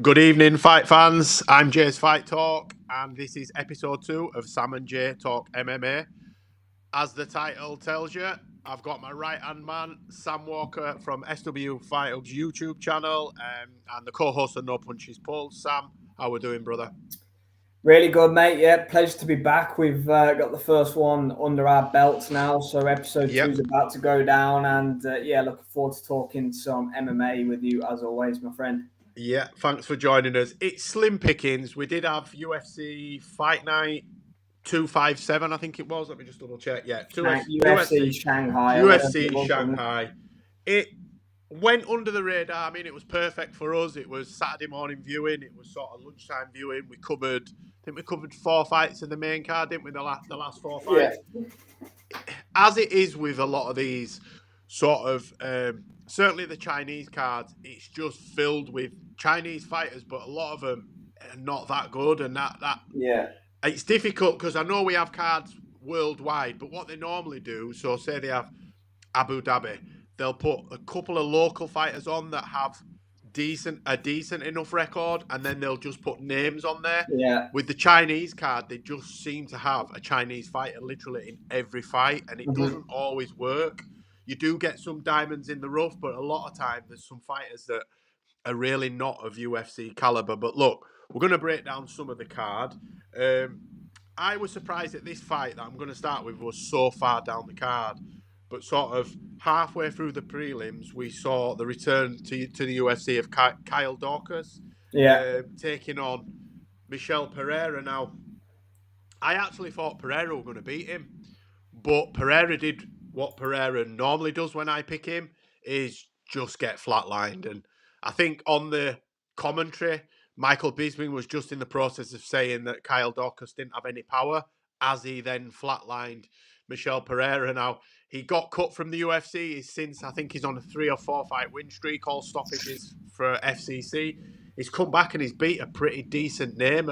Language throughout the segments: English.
Good evening, fight fans. I'm Jay's Fight Talk, and this is episode 2 of Sam and Jay Talk MMA. As the title tells you, I've got my right-hand man, Sam Walker from SW Fight Hub's YouTube channel, and the co-host of No Punches Pulled. Sam, how we doing, brother? Really good, mate. Yeah, pleasure to be back. We've got the first one under our belts now, so episode 2 is about to go down, and looking forward to talking some MMA with you as always, my friend. Yeah, thanks for joining us. It's slim pickings. We did have UFC Fight Night 257, I think it was. Let me just double check. Yeah, UFC Shanghai. UFC Shanghai. It went under the radar. I mean, it was perfect for us. It was Saturday morning viewing. It was sort of lunchtime viewing. I think we covered 4 fights in the main card, didn't we? The last 4 fights. Yeah. As it is with a lot of these sort of, certainly the Chinese cards, it's just filled with Chinese fighters, but a lot of them are not that good, and it's difficult because I know we have cards worldwide, but what they normally do, so say they have Abu Dhabi, they'll put a couple of local fighters on that have a decent enough record, and then they'll just put names on there. Yeah. With the Chinese card, they just seem to have a Chinese fighter literally in every fight, and it doesn't always work. You do get some diamonds in the rough, but a lot of time there's some fighters that are really not of UFC caliber. But look, we're going to break down some of the card. I was surprised that this fight that I'm going to start with was so far down the card. But sort of halfway through the prelims, we saw the return to the UFC of Kyle Dawkins taking on Michel Pereira. Now, I actually thought Pereira were going to beat him, but Pereira did what Pereira normally does when I pick him, is just get flatlined. And I think on the commentary, Michael Bisping was just in the process of saying that Kyle Dawkins didn't have any power, as he then flatlined Michel Pereira. Now, he got cut from the UFC. I think he's on a 3 or 4 fight win streak, all stoppages for FCC. He's come back and he's beat a pretty decent name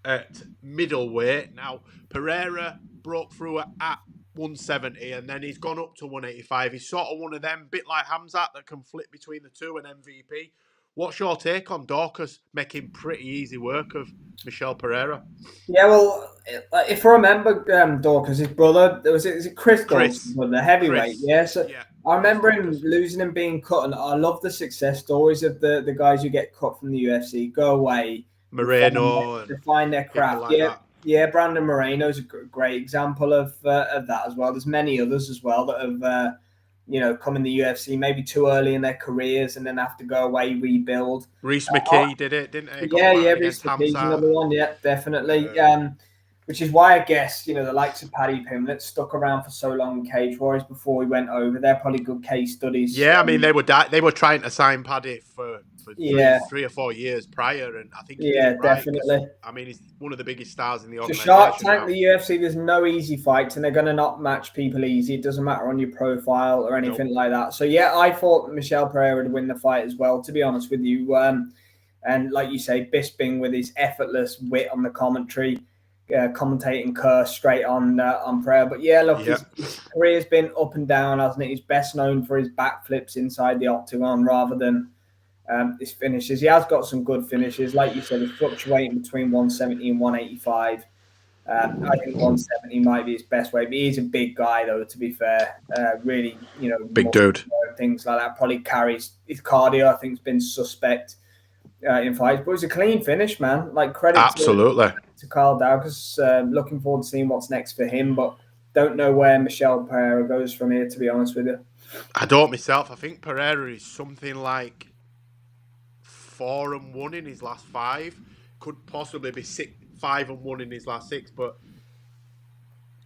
at middleweight. Now, Pereira broke through at 170 and then he's gone up to 185. He's sort of one of them, bit like Hamzat, that can flip between the two and MVP. What's your take on Dawkins making pretty easy work of Michel Pereira? Yeah, well, if I remember Dawkins, his brother, is it Chris Dawkins, the heavyweight? I remember him losing and being cut, and I love the success stories of the guys who get cut from the UFC, go away, Moreno, refine their craft. Brandon Moreno is a great example of that as well. There's many others as well that have come in the UFC maybe too early in their careers and then have to go away, rebuild. Reese McKee did it, didn't he? Reese McKee's another one. Yeah, definitely. Which is why I guess, the likes of Paddy Pimblett stuck around for so long in Cage Warriors before we went over. They're probably good case studies. Yeah, I mean, they were trying to sign Paddy for 3 or 4 years prior, and I think he did it right, definitely. I mean, he's one of the biggest stars in the organization. Shark Tank, the UFC, there's no easy fights, and they're going to not match people easy. It doesn't matter on your profile or anything like that. So, I thought Michel Pereira would win the fight as well, to be honest with you. And like you say, Bisping with his effortless wit on the commentary, commentating curse straight on Pereira. But his career's been up and down, hasn't it? He's best known for his backflips inside the octagon rather than his finishes. He has got some good finishes. Like you said, he's fluctuating between 170 and 185. I think 170 might be his best weight, but he's a big guy, though, to be fair. Really, big dude. Things like that. Probably carries his cardio, I think, has been suspect in fights. But it's a clean finish, man. Like, credit to Kyle Dawkins. Looking forward to seeing what's next for him, but don't know where Michel Pereira goes from here, to be honest with you. I don't myself. I think Pereira is something like 4-1 in his last 5. Could possibly be 5-1 in his last 6. But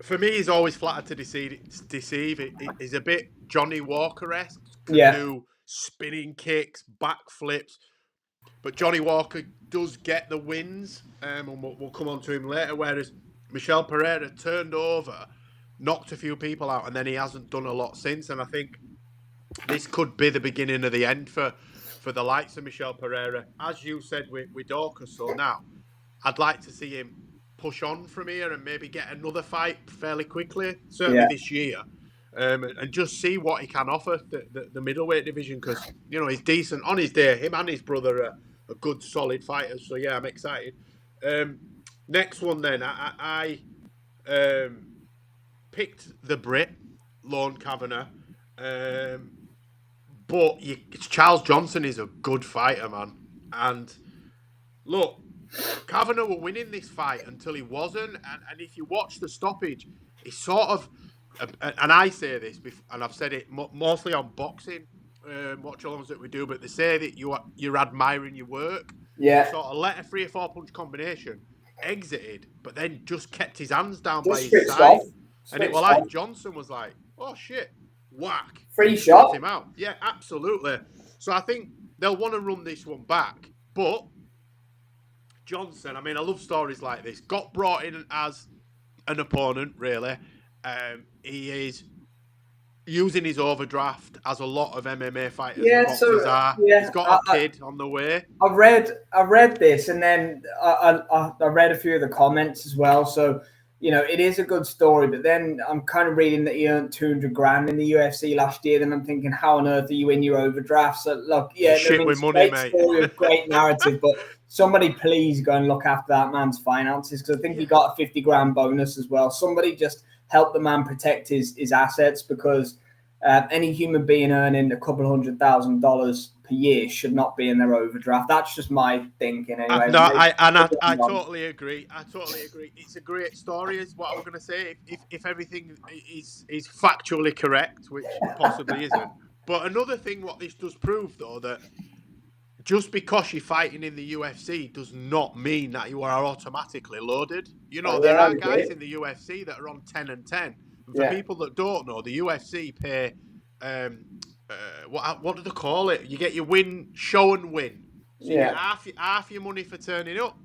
for me, he's always flattered to deceive. He's a bit Johnny Walker-esque. Do spinning kicks, backflips. But Johnny Walker does get the wins, and we'll come on to him later, whereas Michel Pereira turned over, knocked a few people out, and then he hasn't done a lot since. And I think this could be the beginning of the end for the likes of Michel Pereira. As you said with Dawkins, so now I'd like to see him push on from here and maybe get another fight fairly quickly, certainly this year. And just see what he can offer the middleweight division, because he's decent on his day. Him and his brother good solid fighters. So yeah, I'm excited. Next one then, I picked the Brit, Lorne Kavanagh, but Charles Johnson is a good fighter, man. And look, Kavanagh were winning this fight until he wasn't, and if you watch the stoppage, it's sort of, and I say this, and I've said it mostly on boxing, watch-alongs that we do, but they say that you're admiring your work. Yeah. He sort of let a 3 or 4 punch combination, exited, but then just kept his hands down Just by his side, and it was like Johnson was like, "Oh shit, whack, free shot him out." Yeah, absolutely. So I think they'll want to run this one back, but Johnson, I mean, I love stories like this. Got brought in as an opponent, really. He is using his overdraft, as a lot of MMA fighters and boxers are. Yeah, he's got a kid on the way. I read this, and then I read a few of the comments as well. So, you know, it is a good story, but then I'm kind of reading that he earned 200 grand in the UFC last year. Then I'm thinking, how on earth are you in your overdraft? So, look, yeah, shit with money, great mate. Story, great narrative, but somebody please go and look after that man's finances, because I think he got a 50 grand bonus as well. Somebody just help the man protect his assets, because any human being earning a couple $100,000 per year should not be in their overdraft. That's just my thinking anyway. I totally agree. It's a great story, is what I was going to say. If everything is factually correct, which possibly isn't. But another thing, what this does prove, though, that just because you're fighting in the UFC does not mean that you are automatically loaded. You know, there are guys in the UFC that are on 10 and 10. And for people that don't know, the UFC pay, what do they call it? You get your show and win. So you get half your money for turning up,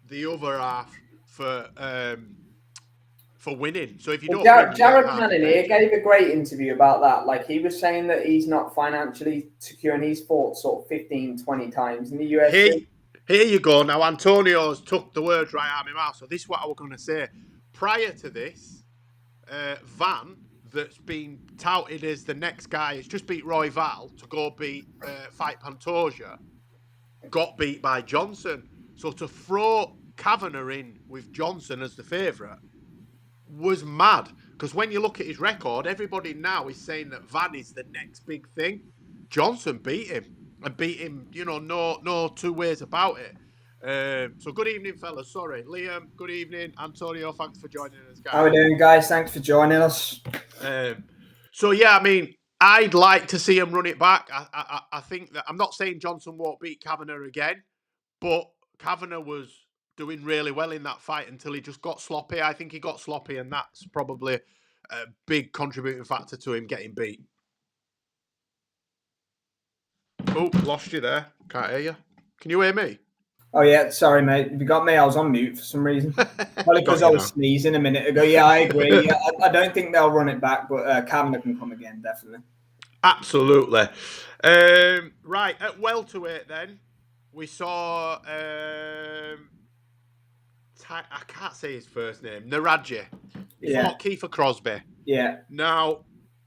the other half for winning. So if you don't win, Jared Cannonier gave a great interview about that. Like, he was saying that he's not financially secure, and he's fought sort of 15, 20 times in the UFC. Here you go. Now, Antonio's took the words right out of my mouth. So this is what I was going to say. Prior to this, Van, that's been touted as the next guy, has just beat Roy Val to go fight Pantoja, got beat by Johnson. So to throw Kavanagh in with Johnson as the favourite was mad, because when you look at his record, everybody now is saying that Van is the next big thing. Johnson beat him, you know, no two ways about it. So good evening, fellas. Sorry, Liam, good evening. Antonio, thanks for joining us, guys. How are we doing, guys? Thanks for joining us. So yeah, I mean, I'd like to see him run it back. I think that, I'm not saying Johnson won't beat Kavanagh again, but Kavanagh was doing really well in that fight until he just got sloppy. I think he got sloppy, and that's probably a big contributing factor to him getting beat. Oh, lost you there. Can't hear you. Can you hear me? Oh, yeah. Sorry, mate. You got me. I was on mute for some reason. Probably because I was sneezing a minute ago. Yeah, I agree. Yeah, I don't think they'll run it back, but Kavanagh can come again, definitely. Absolutely. Right, at welterweight then, we saw... I can't say his first name. Naraji. He's fought Kiefer Crosby. Yeah. Now,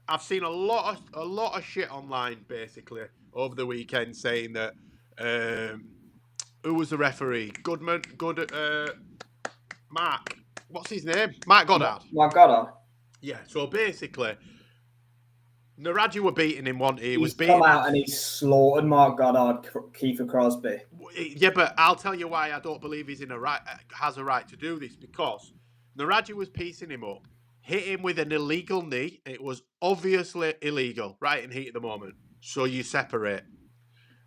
I've seen a lot of shit online basically over the weekend saying that who was the referee? Mark. What's his name? Mark Goddard. Mark Goddard. Yeah. So basically, Naraji were beating him one. He's come out and he's slaughtered Mark Goddard, Kiefer Crosby. Yeah, but I'll tell you why I don't believe he's has a right to do this, because Naraji was piecing him up, hit him with an illegal knee. It was obviously illegal, right in heat at the moment. So you separate.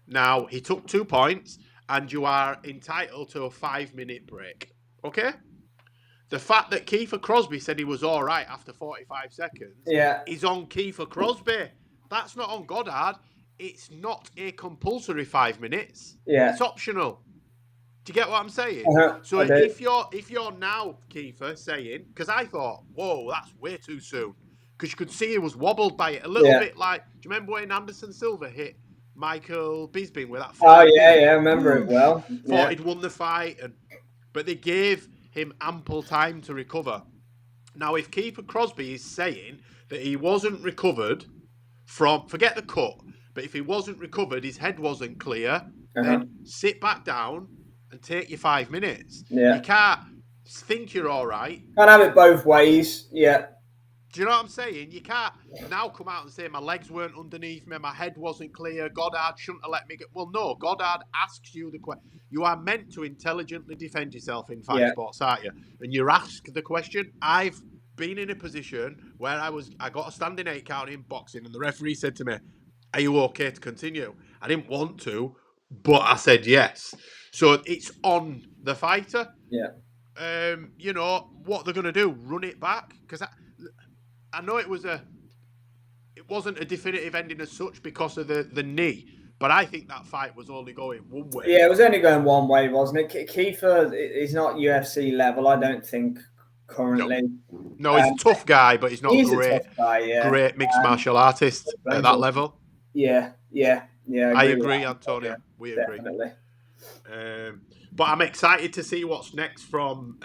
Now, he took 2 points, and you are entitled to a 5-minute break. Okay? The fact that Kiefer Crosby said he was all right after 45 seconds is on Kiefer Crosby. That's not on Goddard. It's not a compulsory 5 minutes. Yeah. It's optional. Do you get what I'm saying? So if you're now, Kiefer, saying, because I thought, whoa, that's way too soon, because you could see he was wobbled by it a little bit. Like, do you remember when Anderson Silva hit Michael Bisping with that fight? Oh yeah, I remember it well. Thought he'd won the fight, but they gave him ample time to recover. Now, if Kiefer Crosby is saying that he wasn't recovered from, forget the cut, but if he wasn't recovered, his head wasn't clear, then sit back down and take your 5 minutes. Yeah. You can't think you're all right. Can't have it both ways. Yeah. Do you know what I'm saying? You can't now come out and say my legs weren't underneath me, my head wasn't clear, Goddard shouldn't have let me get. Well, no, Goddard asks you the question. You are meant to intelligently defend yourself in fight sports, aren't you? And you're asked the question. I've been in a position where I got a standing 8 count in boxing, and the referee said to me, "Are you okay to continue?" I didn't want to, but I said yes. So it's on the fighter. Yeah. You know what they're going to do? Run it back? Because I know it wasn't a definitive ending as such because of the knee, but I think that fight was only going one way. Yeah, it was only going one way, wasn't it? Kiefer is not UFC level, I don't think, currently. No, he's a tough guy, but he's not he's great. A tough guy, yeah. Great mixed martial artist at that level. Yeah. I agree, Antonio. Yeah, we agree. Definitely. But I'm excited to see what's next from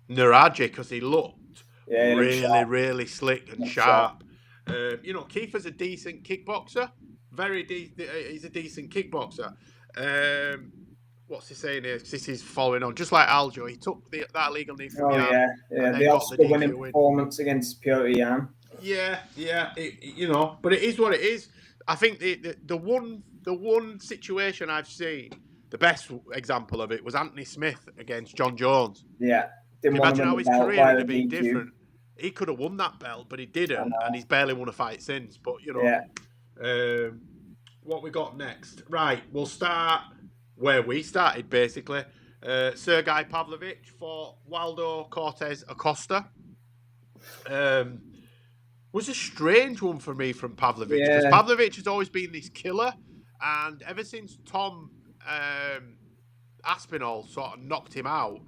Naraji because he looked really slick and sharp. You know, Kiefer's a decent kickboxer. He's a decent kickboxer. What's he saying here? This is following on. Just like Aljo, he took that illegal knee from Yan. The Oscar-winning performance against Piotr Yan. Yeah. You know, but it is what it is. I think the one situation I've seen, the best example of it was Anthony Smith against John Jones. Yeah. Can you imagine how his career would have been different? He could have won that belt, but he didn't, and he's barely won a fight since. But, you know, what we got next? Right, we'll start where we started, basically. Sergei Pavlovich fought Waldo Cortez Acosta. Was a strange one for me from Pavlovich, because Pavlovich has always been this killer, and ever since Tom Aspinall sort of knocked him out,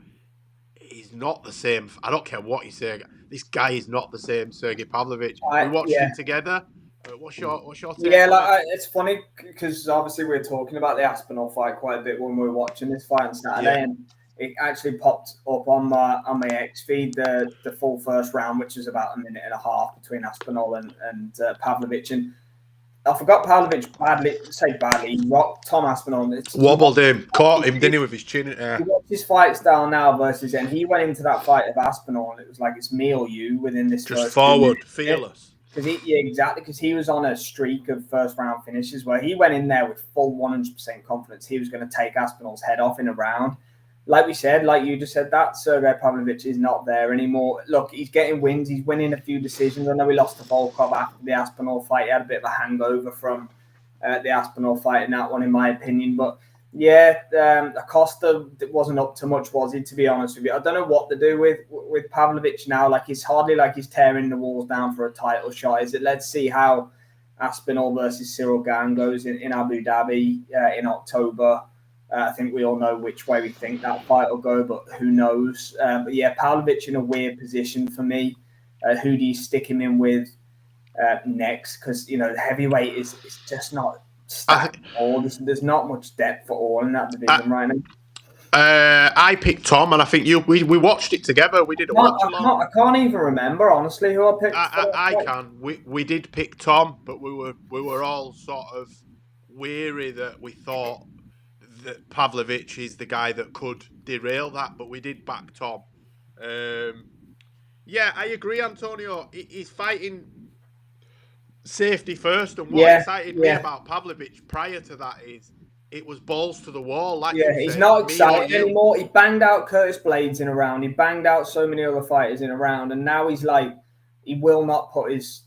he's not the same. I don't care what you say. This guy is not the same Sergey Pavlovich. We watched it together. What's your take? Yeah, it's funny because obviously we were talking about the Aspinall fight quite a bit when we were watching this fight on Saturday, and it actually popped up on my X feed the full first round, which is about a minute and a half between Aspinall and Pavlovich. And I forgot Pavlovich badly. He rocked Tom Aspinall. Wobbled him, caught him, didn't he, with his chin in air. He watched his fight style now versus, and he went into that fight of Aspinall, and it was like it's me or you within this. Just forward, fearless. Exactly, because he was on a streak of first round finishes where he went in there with full 100% confidence he was going to take Aspinall's head off in a round. Like we said, like you just said, that Sergey Pavlovich is not there anymore. Look, he's getting wins. He's winning a few decisions. I know he lost to Volkov after the Aspinall fight. He had a bit of a hangover from the Aspinall fight in that one, in my opinion. But yeah, Acosta wasn't up to much, was he, to be honest with you? I don't know what to do with Pavlovich now. Like, it's hardly like he's tearing the walls down for a title shot, is it? Let's see how Aspinall versus Cyril Gane goes in Abu Dhabi in October. I think we all know which way we think that fight will go, but who knows? But yeah, Pavlovich in a weird position for me. Who do you stick him in with next? Because, you know, the heavyweight is just not stacked at all. There's not much depth at all in that division right now. I picked Tom, and I think we watched it together. We did a watch along. I can't even remember, honestly, who I picked. I can. We did pick Tom, but we were all sort of weary that we thought that Pavlovich is the guy that could derail that, but we did back Tom. Yeah, I agree, Antonio. He's fighting safety first, and what excited me about Pavlovich prior to that is it was balls to the wall. Like he's not excited anymore. He banged out Curtis Blades in a round. He banged out so many other fighters in a round, and now he's like, he will not put his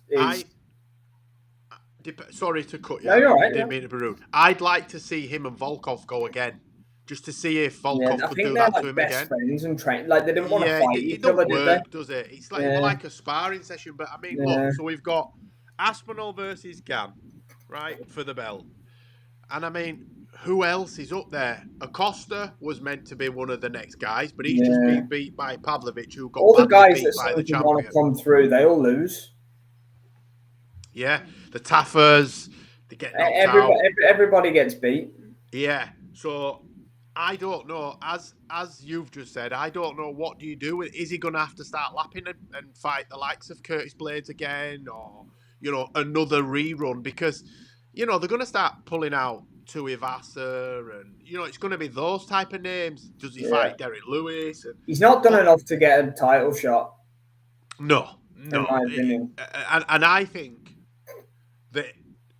sorry to cut you. No, you're right. I didn't mean to be rude. I'd like to see him and Volkov go again, just to see if Volkov could do that to him again. Friends and train, like they didn't want to fight each other, did they? Does it? It's like a sparring session. But I mean, look. So we've got Aspinall versus Gane, right, for the belt, and I mean, who else is up there? Acosta was meant to be one of the next guys, but he's just been beat by Pavlovich, who got all the guys beat that by the champion. Want to come through, they all lose. Yeah, the Taffers, they get knocked out. Everybody gets beat. Yeah, so I don't know. As you've just said, I don't know what do you do with. Is he going to have to start lapping and fight the likes of Curtis Blades again, or another rerun? Because they're going to start pulling out Tuivasa, and it's going to be those type of names. Does he fight Derek Lewis? He's not done enough to get a title shot. No. In my opinion. And I think that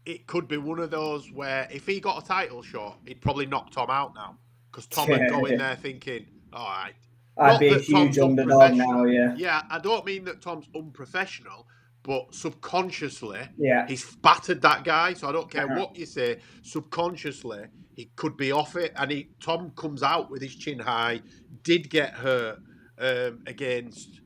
it could be one of those where if he got a title shot, he'd probably knock Tom out now. Because Tom would go in there thinking, all right. I'd be a huge underdog now, Yeah, I don't mean that Tom's unprofessional, but subconsciously, yeah, he's battered that guy. So I don't care what you say. Subconsciously, he could be off it. And Tom comes out with his chin high, did get hurt against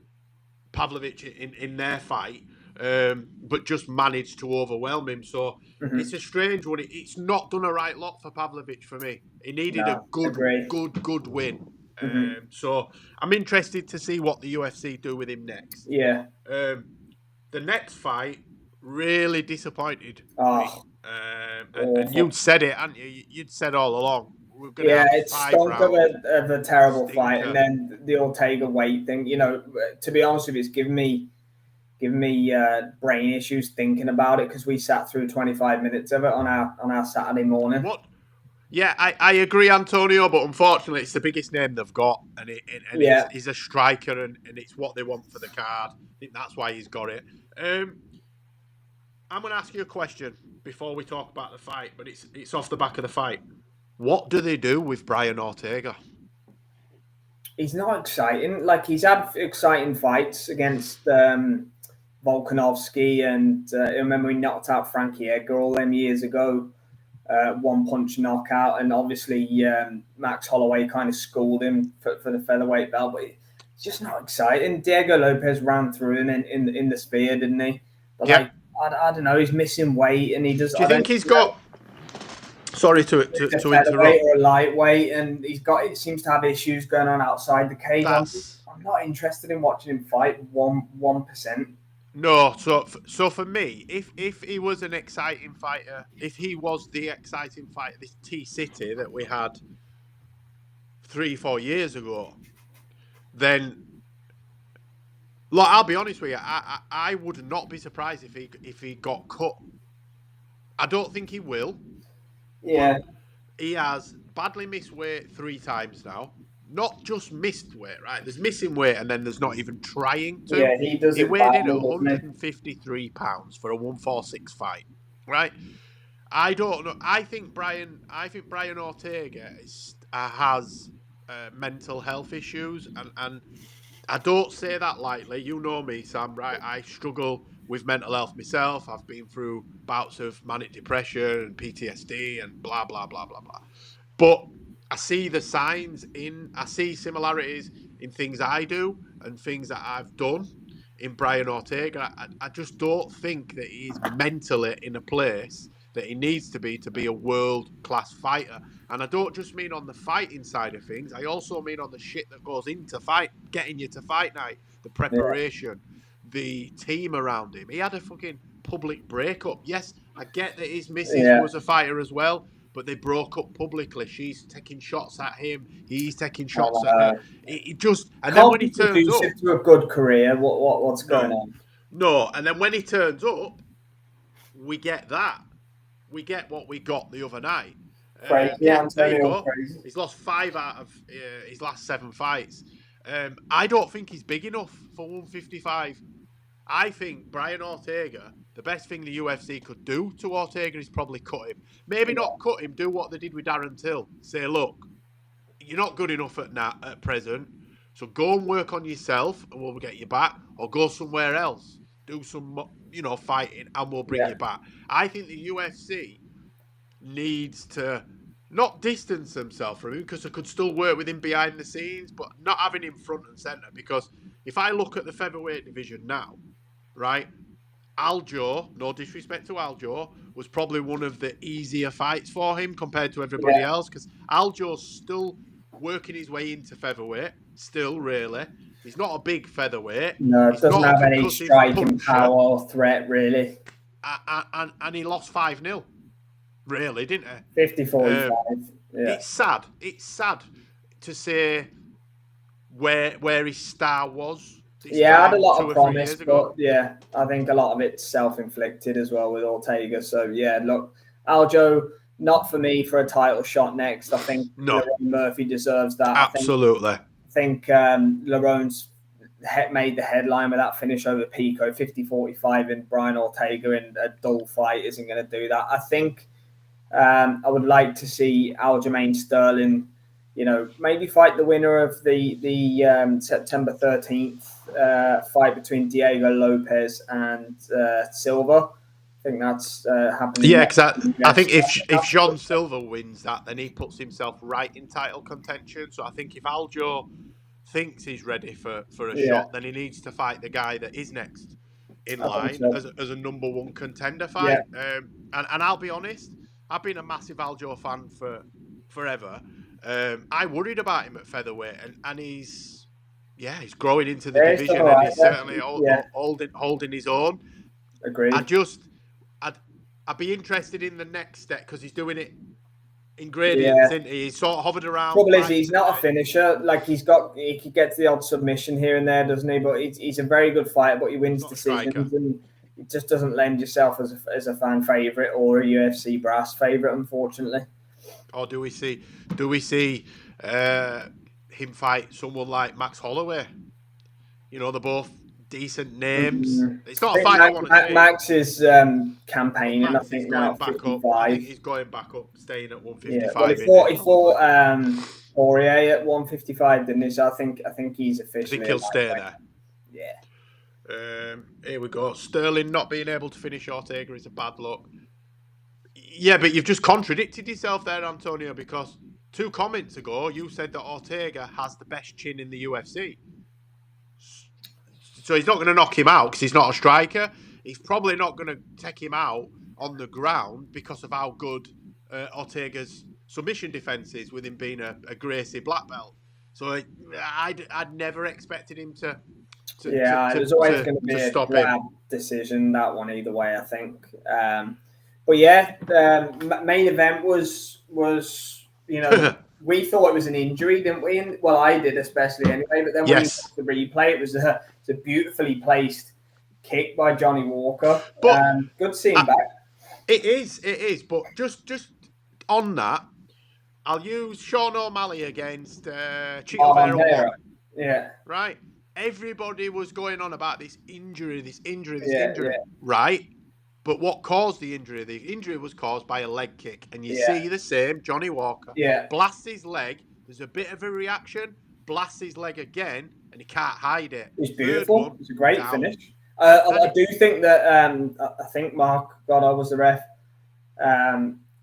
Pavlovich in their fight, but just managed to overwhelm him. So it's a strange one. It's not done a right lot for Pavlovich for me. He needed a good win. So I'm interested to see what the UFC do with him next. Yeah. The next fight really disappointed me. And you'd said it, hadn't you? You'd said all along. It stunk of a terrible fight, and then the Ortega weight thing. To be honest with you, it's given me brain issues thinking about it because we sat through 25 minutes of it on our Saturday morning. What? Yeah, I agree, Antonio, but unfortunately, it's the biggest name they've got, and he's a striker, and it's what they want for the card. I think that's why he's got it. I'm going to ask you a question before we talk about the fight, but it's off the back of the fight. What do they do with Brian Ortega? He's not exciting. Like, he's had exciting fights against Volkanovski, and I remember he knocked out Frankie Edgar all them years ago. One punch knockout, and obviously Max Holloway kind of schooled him for the featherweight belt, but it's just not exciting. Diego Lopez ran through him in the spear, didn't he? But I don't know, he's missing weight, and he does. Do you think he's got? Sorry to interrupt. Or a lightweight, and it seems to have issues going on outside the cage. I'm not interested in watching him fight 1%. No, so for me, if he was an exciting fighter, if he was the exciting fighter, this T-City that we had 3-4 years ago, then look, I'll be honest with you, I would not be surprised if he got cut. I don't think he will. Yeah. He has badly missed weight 3 times now. Not just missed weight, right? There's missing weight, and then there's not even trying to. Yeah, he does. He weighed in at 153 pounds for a 146 fight, right? I don't know. I think Brian Ortega has mental health issues, and I don't say that lightly. You know me, Sam, right? I struggle with mental health myself. I've been through bouts of manic depression and PTSD and blah blah blah blah blah. But I see the signs I see similarities in things I do and things that I've done in Brian Ortega. I just don't think that he's mentally in a place that he needs to be a world-class fighter. And I don't just mean on the fighting side of things. I also mean on the shit that goes into getting you to fight night, the preparation, the team around him. He had a fucking public breakup. Yes, I get that his missus was a fighter as well, but they broke up publicly. She's taking shots at him. He's taking shots at her. It just, and then when he turns up to a good career, what's going on? No, and then when he turns up, we get that. We get what we got the other night. There you go. He's lost 5 out of his last 7 fights. I don't think he's big enough for 155. I think Brian Ortega, the best thing the UFC could do to Ortega is probably cut him. Maybe not cut him, do what they did with Darren Till. Say, look, you're not good enough at present, so go and work on yourself and we'll get you back, or go somewhere else. Do some, fighting and we'll bring you back. I think the UFC needs to not distance themselves from him, because they could still work with him behind the scenes, but not having him front and centre. Because if I look at the featherweight division now, right, Aljo, no disrespect to Aljo, was probably one of the easier fights for him compared to everybody else, because Aljo's still working his way into featherweight, still really. He's not a big featherweight. No, it doesn't have any striking power or threat, really. And he lost 5-0. Really, didn't he? 50-45. It's sad. It's sad to say where his star was. I had a lot of promise, but I think a lot of it's self-inflicted as well with Ortega. So look, Aljo not for me for a title shot next. I think No. Lerone Murphy deserves that. Absolutely. I think Lerone's made the headline with that finish over Pico, 50-45, and Brian Ortega in a dull fight isn't going to do that. I think I would like to see Aljamain Sterling, maybe fight the winner of the September 13th fight between Diego Lopez and Silva. I think that's happening. Yeah, because I think if Jean Silva wins that, then he puts himself right in title contention. So I think if Aljo thinks he's ready for a shot, then he needs to fight the guy that is next in line as a number one contender fight. Yeah. And I'll be honest, I've been a massive Aljo fan for forever. I worried about him at featherweight, and he's growing into the division, and he's certainly holding his own. Agreed. I'd be interested in the next step because he's doing it in gradients, isn't he? He's sort of hovered around. Trouble is, he's not a finisher. Like he gets the odd submission here and there, doesn't he? But he's a very good fighter, but he wins decisions, and it just doesn't lend yourself as a fan favorite or a UFC brass favorite, unfortunately. Or do we see him fight someone like Max Holloway? They're both decent names. It's not a fight I want to see. Max is campaigning. I think now back 55. Up. I think he's going back up, staying at 155. Yeah, well, he fought Poirier at 155, didn't he? So I think he's officially. I think he'll stay there. Yeah. Here we go. Sterling not being able to finish Ortega is a bad look. Yeah, but you've just contradicted yourself there, Antonio, because 2 comments ago you said that Ortega has the best chin in the UFC. So he's not going to knock him out because he's not a striker. He's probably not going to take him out on the ground because of how good Ortega's submission defense is, with him being a Gracie black belt. So I'd never expected him to there's always going to be a grab decision, that one either way, I think. But yeah, the main event was we thought it was an injury, didn't we? Well, I did especially anyway. But then when you watched the replay, it was a beautifully placed kick by Johnny Walker. But good seeing back. It is. But just on that, I'll use Sean O'Malley against Chito Vera. Yeah. Right. Everybody was going on about this injury. Yeah. Right. But what caused the injury? The injury was caused by a leg kick. And you see the same, Johnny Walker. Yeah. Blasts his leg. There's a bit of a reaction. Blasts his leg again. And he can't hide it. It's beautiful. It's a great finish. I do think that, I think Mark Goddard was the ref.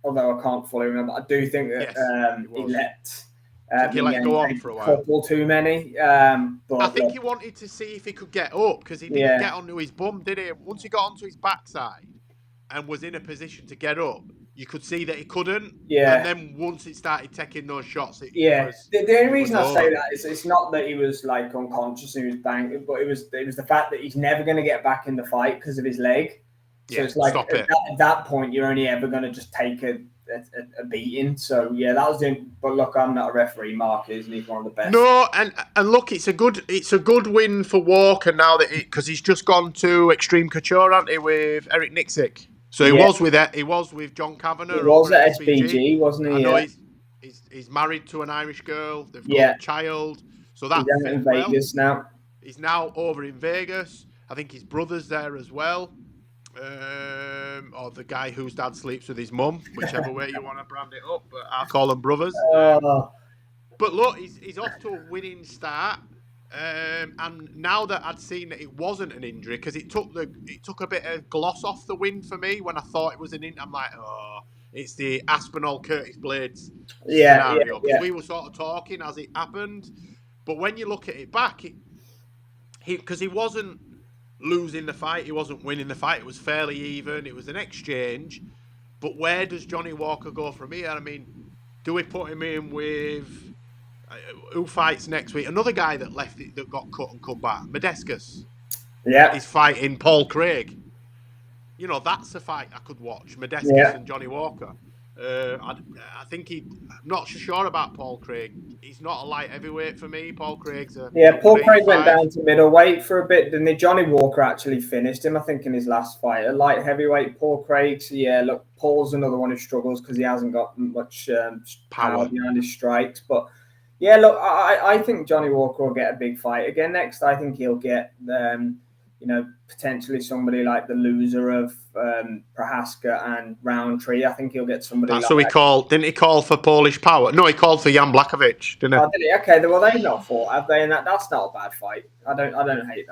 Although I can't fully remember. I do think that he let... he let go on for a while. Couple too many. But I think he wanted to see if he could get up because he didn't get onto his bum, did he? Once he got onto his backside and was in a position to get up, you could see that he couldn't. Yeah. And then once it started taking those shots, the only reason I say that is it's not that he was like unconscious and he was banging, but it was the fact that he's never going to get back in the fight because of his leg. So it's like at that point, you're only ever going to just take a beating. So that was the. But look, I'm not a referee. Mark is, and he's one of the best. No, and look, it's a good win for Walker now that because he's just gone to Extreme Couture, hasn't he, with Eric Nixick. So he was with John Kavanagh. He was at SBG, wasn't he? I know he's married to an Irish girl. They've got a child. So that's in Vegas now. He's now over in Vegas. I think his brother's there as well. Or the guy whose dad sleeps with his mum, whichever way you want to brand it up, but I'll call them brothers. But look, he's off to a winning start, and now that I'd seen that it wasn't an injury, because it took a bit of gloss off the win for me when I thought it was an injury. I'm like, it's the Aspinall Curtis Blades scenario. Because we were sort of talking as it happened, but when you look at it back, because he wasn't losing the fight, he wasn't winning the fight, it was fairly even, it was an exchange, but where does Johnny Walker go from here? I mean, do we put him in with who fights next week? Another guy that left it, that got cut and come back, Medescus. He's fighting Paul Craig. That's a fight I could watch, Medescus and Johnny Walker. I think I'm not so sure about Paul Craig. He's not a light heavyweight for me. Paul Craig's a Paul Craig went 185. down to middleweight for a bit, didn't he? Johnny Walker actually finished him, I think, in his last fight. A light heavyweight, Paul Craig. So, yeah, look, Paul's another one who struggles because he hasn't got much power behind his strikes. But, yeah, look, I think Johnny Walker will get a big fight again next. I think he'll get, potentially somebody like the loser of Prohaska and Roundtree. I think he'll get somebody That's like who he that. called. Didn't he call for Polish Power? No, he called for Jan Blachowicz, didn't he? Oh, did he? Okay, well, they've not fought, have they? And that's not a bad fight. I don't hate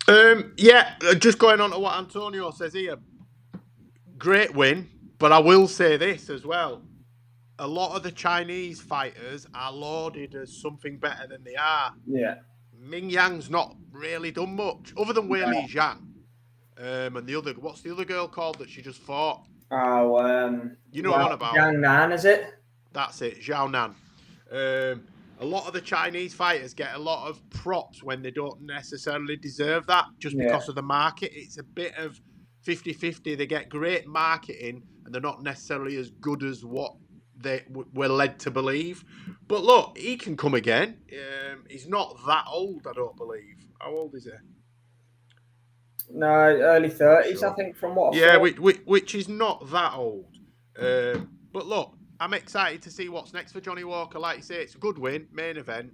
that. Yeah, just going on to what Antonio says here. Great win, but I will say this as well. A lot of the Chinese fighters are lauded as something better than they are. Yeah. Ming Yang's not really done much, other than Wei Li Zhang. And what's the other girl called that she just fought? Oh, you know what I'm about? Zhang Nan, is it? That's it, Zhao Nan. A lot of the Chinese fighters get a lot of props when they don't necessarily deserve that, just because of the market. It's a bit of 50-50. They get great marketing, and they're not necessarily as good as what they were led to believe. But look, he can come again. He's not that old, I don't believe. How old is he? No, early 30s, sure. I think, from what I saw. Which is not that old. But look, I'm excited to see what's next for Johnny Walker. Like you say, it's a good win, main event.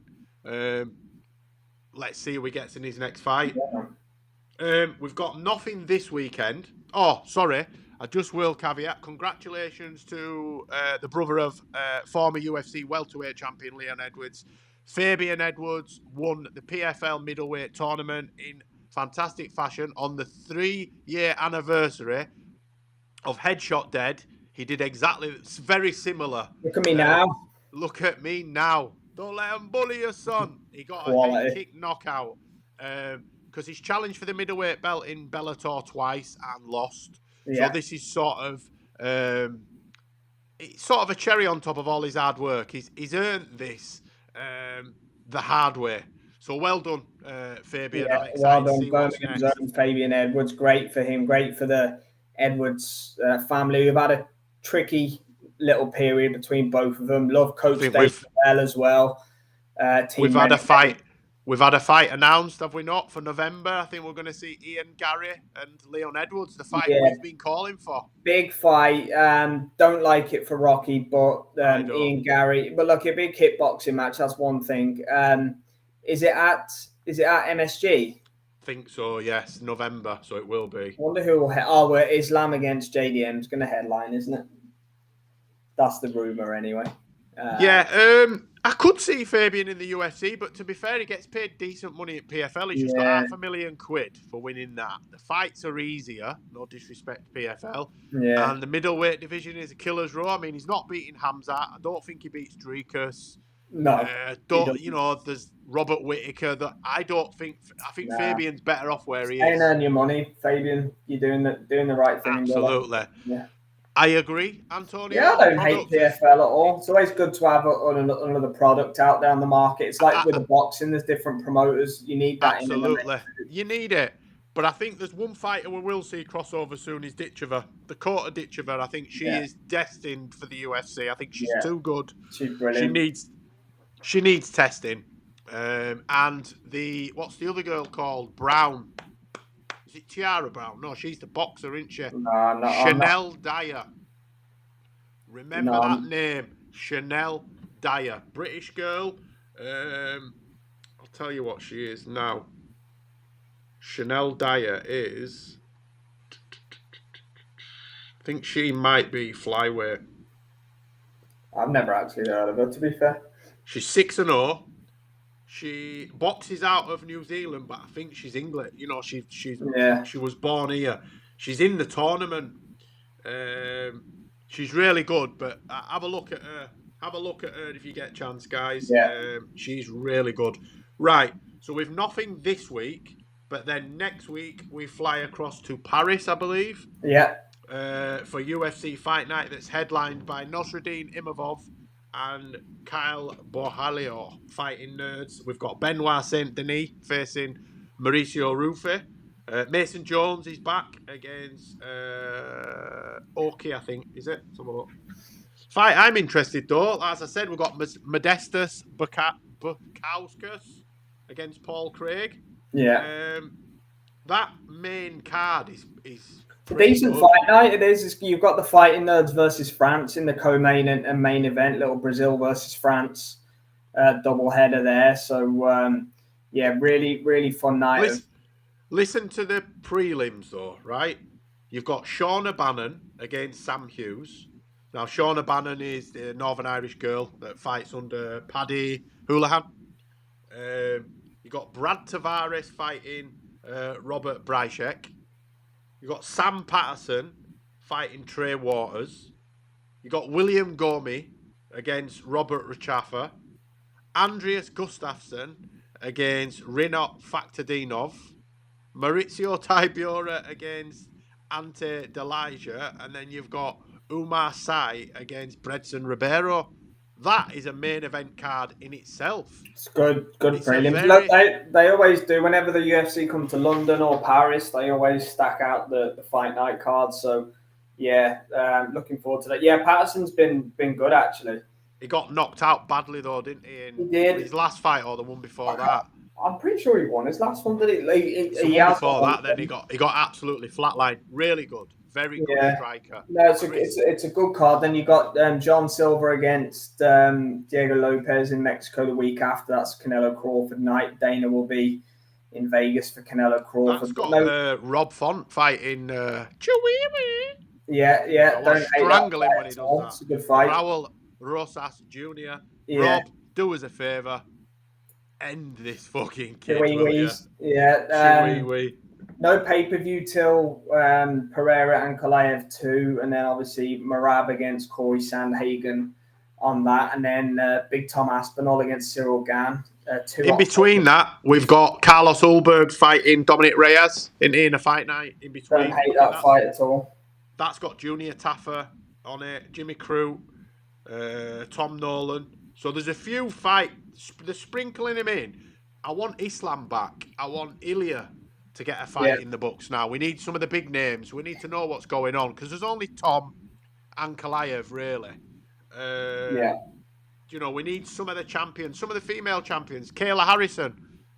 Let's see who he gets in his next fight. Yeah. We've got nothing this weekend. Oh, sorry. I just will caveat. Congratulations to the brother of former UFC welterweight champion Leon Edwards. Fabian Edwards won the PFL middleweight tournament in fantastic fashion on the 3-year anniversary of Headshot Dead. He did exactly, it's very similar. Look at me now. Look at me now. Don't let him bully your son. He got a head kick knockout because he's challenged for the middleweight belt in Bellator twice and lost. Yeah. So this is sort of it's sort of a cherry on top of all his hard work. He's earned this the hard way. So well done, Fabian. Yeah, well done, Birmingham's own Fabian Edwards. Great for him. Great for the Edwards family. We've had a tricky little period between both of them. Love Coach Dave well as well. We've had a fight. We've had a fight announced, have we not, for November? I think we're going to see Ian Gary and Leon Edwards, the fight we've been calling for. Big fight. Don't like it for Rocky, but Ian Gary. But look, a big kickboxing match, that's one thing. Is it at MSG? I think so, yes. November, so it will be. I wonder who will Islam against JDM is going to headline, isn't it? That's the rumour anyway. I could see Fabian in the UFC, but to be fair, he gets paid decent money at PFL. He's just got £500,000 for winning that. The fights are easier, no disrespect to PFL. Yeah. And the middleweight division is a killer's row. I mean, he's not beating Hamzat. I don't think he beats Dricus. No. There's Robert Whittaker. I think Fabian's better off where he is. Ain't earn your money, Fabian. You're doing the right thing. Absolutely. Yeah. I agree, Antonio. Yeah, I don't hate PFL at all. It's always good to have another product out there on the market. It's like with the boxing, there's different promoters. You need that. Absolutely. You need it. But I think there's one fighter we will see crossover soon is Ditchever. Dakota Ditchever. I think she is destined for the UFC. I think she's too good. She's brilliant. She needs testing. And what's the other girl called? Brown. Is it Tiara Brown? No, she's the boxer, isn't she? No, Chanel Dyer. Remember that name. Chanel Dyer. British girl. I'll tell you what she is now. Chanel Dyer is... I think she might be flyweight. I've never actually heard of her, to be fair. She's 6-0. She boxes out of New Zealand, but I think she's English. You know, she was born here. She's in the tournament. She's really good, but have a look at her. Have a look at her if you get a chance, guys. Yeah. She's really good. Right, so we've nothing this week, but then next week we fly across to Paris, I believe. Yeah. For UFC Fight Night that's headlined by Nosruddin Imavov and Kyle Borhalio, fighting nerds. We've got Benoit Saint Denis facing Mauricio Ruffi. Mason Jones is back against Oki, I think, is it? Let's have a look. Fight I'm interested though. As I said, we've got Modestus Bukauskas against Paul Craig. Yeah. That main card is a decent good. fight night. It is. You've got the Fighting Nerds versus France in the co-main and main event. Little Brazil versus France double header there. So yeah, really, really fun night. Listen to the prelims though, right? You've got Shauna Bannon against Sam Hughes. Now, Shauna Bannon is the Northern Irish girl that fights under Paddy Houlihan. You've got Brad Tavares fighting Robert Bryshek. You've got Sam Patterson fighting Trey Waters. You've got William Gomi against Robert Rachaffa. Andreas Gustafsson against Rinot Fakhtadinov. Maurizio Tibura against Ante Delija. And then you've got Umar Sai against Bredson Ribeiro. That is a main event card in itself. It's good prelims. Look, they always do. Whenever the UFC come to London or Paris, they always stack out the fight night cards. So, yeah, looking forward to that. Yeah, Patterson's been good, actually. He got knocked out badly, though, didn't he? He did. His last fight or the one before that. I'm pretty sure he won his last one. Did he? Before that, then he got absolutely flatlined. Really good. Very good striker. No, it's a good card. Then you got John Silver against Diego Lopez in Mexico the week after. That's Canelo Crawford night. Dana will be in Vegas for Canelo Crawford. That's got Rob Font fighting Chihuahua. Yeah. Don't strangle him when he does that. It's a good fight. Raul Rosas Jr. Rob, do us a favour. End this fucking kid. No pay-per-view till Pereira and Kalaev 2, and then obviously Marab against Corey Sandhagen on that, and then Big Tom Aspinall against Cyril Gann. In between that, we've got Carlos Ulberg fighting Dominic Reyes in a fight night. In between, don't hate that fight at all. That's got Junior Taffer on it, Jimmy Crew, Tom Nolan. So there's a few fights. They're sprinkling him in. I want Islam back. I want Ilya to get a fight in the books now. We need some of the big names. We need to know what's going on because there's only Tom and Kalaev, really. You know, we need some of the champions, some of the female champions. Kayla Harrison.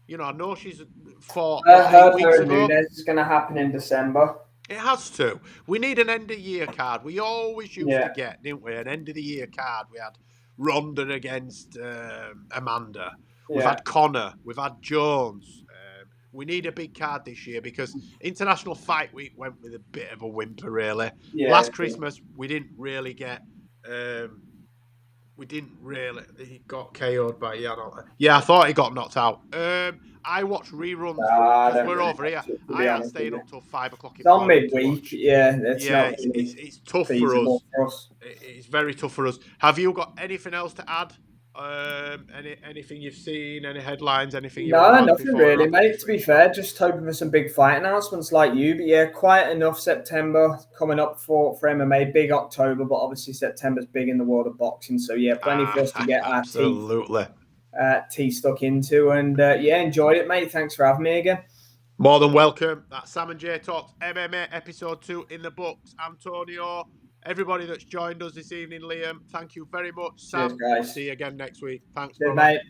You know, I know she's fought 8 weeks ago. It's going to happen in December. It has to. We need an end-of-year card. We always used to get, didn't we? An end-of-the-year card. We had Ronda against Amanda. We've had Connor. We've had Jones. We need a big card this year because International Fight Week went with a bit of a whimper, really. Last Christmas, we didn't really get... He got KO'd by Jan. Yeah, I thought he got knocked out. I watch reruns because we're over here. I am staying up till 5 o'clock. It's on midweek. It's tough for us. It's very tough for us. Have you got anything else to add? Anything you've seen? Any headlines? Anything? Nothing really, mate. To be fair, just hoping for some big fight announcements like you. But yeah, quiet enough. September coming up for MMA. Big October, but obviously September's big in the world of boxing. So yeah, plenty for us to get our teeth stuck into. And enjoyed it, mate. Thanks for having me again. More than welcome. That's Sam and Jay Talks MMA episode 2 in the books. Antonio. Everybody that's joined us this evening, Liam, thank you very much. Sam, cheers, guys. See you again next week. Thanks, mate.